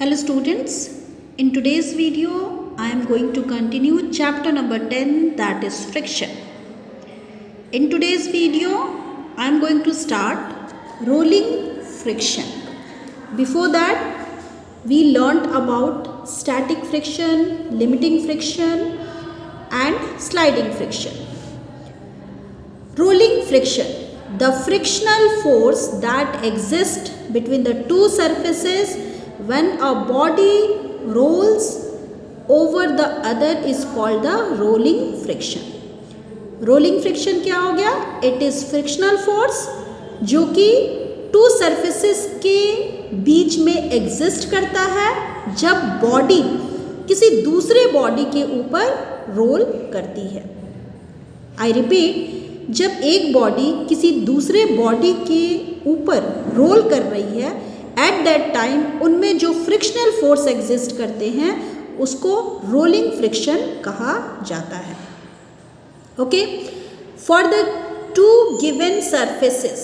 Hello students, in today's video I am going to continue chapter number 10, that is friction. In today's video I am going to start rolling friction. Before that we learnt about static friction, limiting friction and sliding friction. Rolling friction, the frictional force that exists between the two surfaces when a body rolls over the other is called the rolling friction. Rolling friction क्या हो गया? It is frictional force जो कि to surfaces के बीच में exist करता है जब बॉडी किसी दूसरे बॉडी के ऊपर रोल करती है. आई रिपीट, जब एक बॉडी किसी दूसरे बॉडी के ऊपर रोल कर रही है, एट दैट टाइम उनमें जो फ्रिक्शनल फोर्स एग्जिस्ट करते हैं उसको रोलिंग फ्रिक्शन कहा जाता है. Okay, for the two given surfaces,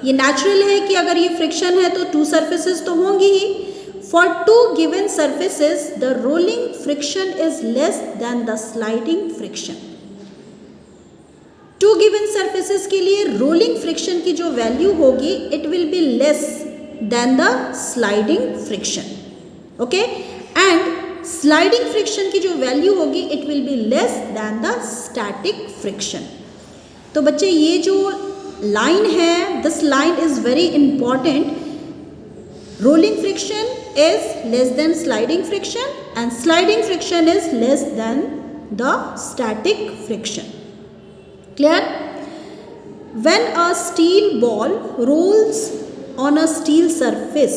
ये नेचुरल है कि अगर ये फ्रिक्शन है तो टू सरफेसेस तो होंगी ही. For two given surfaces the rolling friction is less than the sliding friction. Two given surfaces के लिए रोलिंग फ्रिक्शन की जो वैल्यू होगी it will be less than the sliding friction. Okay, and sliding friction की जो value होगी it will be less than the static friction. तो बच्चे ये जो लाइन है, this line is very important. Rolling friction is less than sliding friction and sliding friction is less than the static friction. Clear? When a steel ball rolls on a steel surface,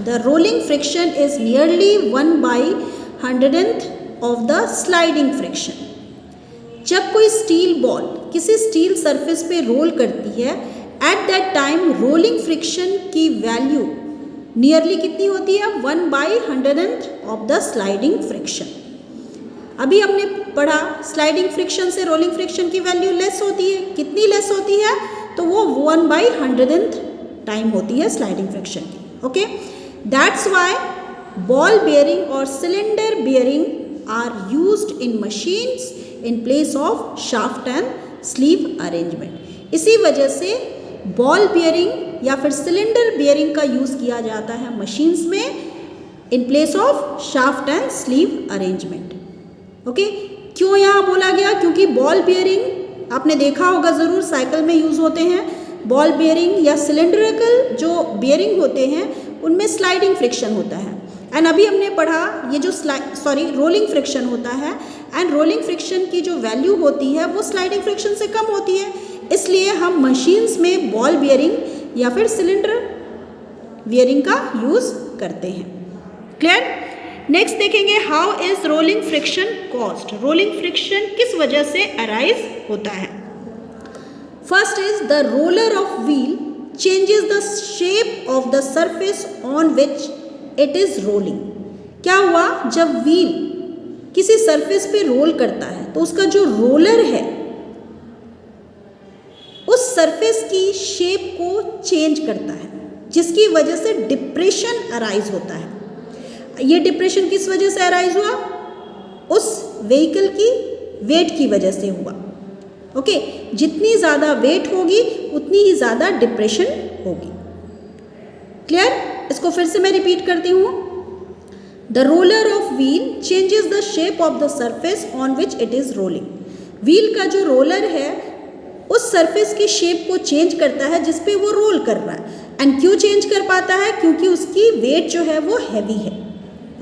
the rolling friction is nearly 1/100th of the sliding friction. जब कोई steel ball किसी steel surface पे role करती है, at that time rolling friction की value nearly कितनी होती है? 1/100th of the sliding friction. अभी हमने पढ़ा स्लाइडिंग फ्रिक्शन से रोलिंग फ्रिक्शन की वैल्यू लेस होती है. कितनी लेस होती है? तो वो 1/100th टाइम होती है स्लाइडिंग फ्रिक्शन की. Okay, that's why ball bearing और cylinder bearing are used in machines in place of shaft and sleeve arrangement. इसी वजह से बॉल बेयरिंग या फिर सिलेंडर बेयरिंग का यूज़ किया जाता है मशीन्स में इन place of shaft and sleeve arrangement. Okay, क्यों यहाँ बोला गया? क्योंकि बॉल बेयरिंग आपने देखा होगा ज़रूर, साइकिल में यूज़ होते हैं. बॉल बेयरिंग या सिलेंड्रिकल जो बेयरिंग होते हैं उनमें स्लाइडिंग फ्रिक्शन होता है. एंड अभी हमने पढ़ा ये जो रोलिंग फ्रिक्शन होता है, एंड रोलिंग फ्रिक्शन की जो वैल्यू होती है वो स्लाइडिंग फ्रिक्शन से कम होती है. इसलिए हम मशीन्स में बॉल बेयरिंग या फिर सिलेंडर बेयरिंग का यूज़ करते हैं. क्लियर? नेक्स्ट देखेंगे how is rolling friction caused. Rolling friction किस वजह से अराइज होता है? First is the roller of wheel changes the shape of the surface on which it is rolling. क्या हुआ? जब व्हील किसी सरफेस पे रोल करता है तो उसका जो रोलर है उस सरफेस की शेप को चेंज करता है, जिसकी वजह से डिप्रेशन अराइज होता है. ये डिप्रेशन किस वजह से अराइज हुआ? उस व्हीकल की वेट की वजह से हुआ. ओके, जितनी ज़्यादा वेट होगी उतनी ही ज़्यादा डिप्रेशन होगी. क्लियर? इसको फिर से मैं रिपीट करती हूँ. The roller of wheel changes the shape of the surface on which it is rolling. Wheel का जो रोलर है उस सरफेस की शेप को चेंज करता है जिस पे वो रोल कर रहा है. एंड क्यों चेंज कर पाता है? क्योंकि उसकी वेट जो है वो हैवी है.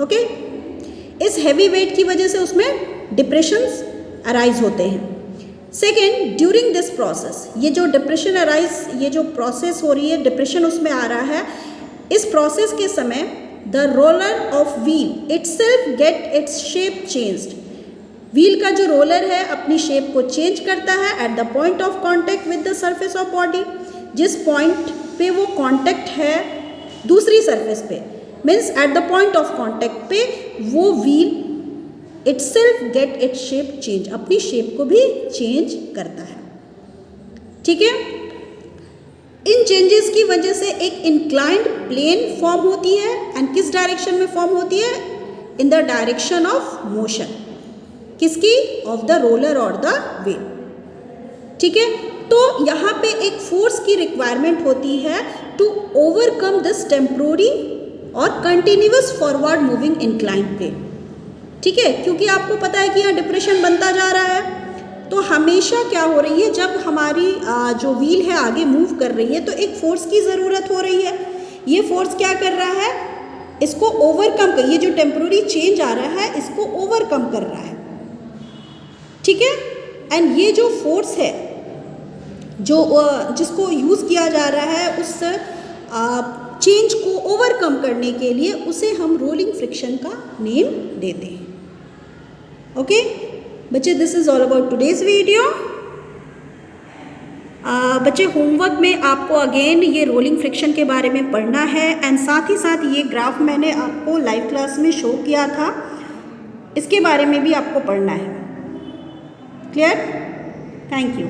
ओके, इस हैवी वेट की वजह से उसमें डिप्रेशंस अराइज होते हैं. सेकेंड, ड्यूरिंग दिस प्रोसेस, ये जो डिप्रेशन अराइज, ये जो प्रोसेस हो रही है, डिप्रेशन उसमें आ रहा है, इस प्रोसेस के समय the roller of wheel itself get its shape changed. Wheel का जो रोलर है अपनी शेप को चेंज करता है at the point of contact with the surface of body. जिस पॉइंट पे वो कॉन्टैक्ट है दूसरी सरफेस पे, means at the point of contact पे वो wheel itself get its shape change, अपनी शेप को भी चेंज करता है. ठीक है? इन चेंजेस की वजह से एक इंक्लाइंड प्लेन फॉर्म होती है एंड किस डायरेक्शन में फॉर्म होती है? In the direction of motion. किसकी? ऑफ द रोलर और द व्हील। ठीक है, तो यहाँ पे एक फोर्स की रिक्वायरमेंट होती है टू ओवरकम दिस टेम्पोररी और continuous forward moving inclined plane. ठीक है, क्योंकि आपको पता है कि यहाँ डिप्रेशन बनता जा रहा है, तो हमेशा क्या हो रही है, जब हमारी जो व्हील है आगे मूव कर रही है तो एक फोर्स की ज़रूरत हो रही है। ये फोर्स क्या कर रहा है? इसको ओवरकम कर, ये जो टेम्पोररी चेंज आ रहा है इसको ओवरकम कर रहा है। ठीक है, एंड ये जो फोर्स है जो जिसको यूज़ किया जा रहा है उस चेंज को ओवरकम करने के लिए उसे हम रोलिंग फ्रिक्शन का नेम देते हैं। ओके बच्चे, this is all about today's video. बच्चे, होमवर्क में आपको अगेन ये रोलिंग फ्रिक्शन के बारे में पढ़ना है एंड साथ ही साथ ये ग्राफ मैंने आपको लाइव क्लास में शो किया था, इसके बारे में भी आपको पढ़ना है। क्लियर? Thank you.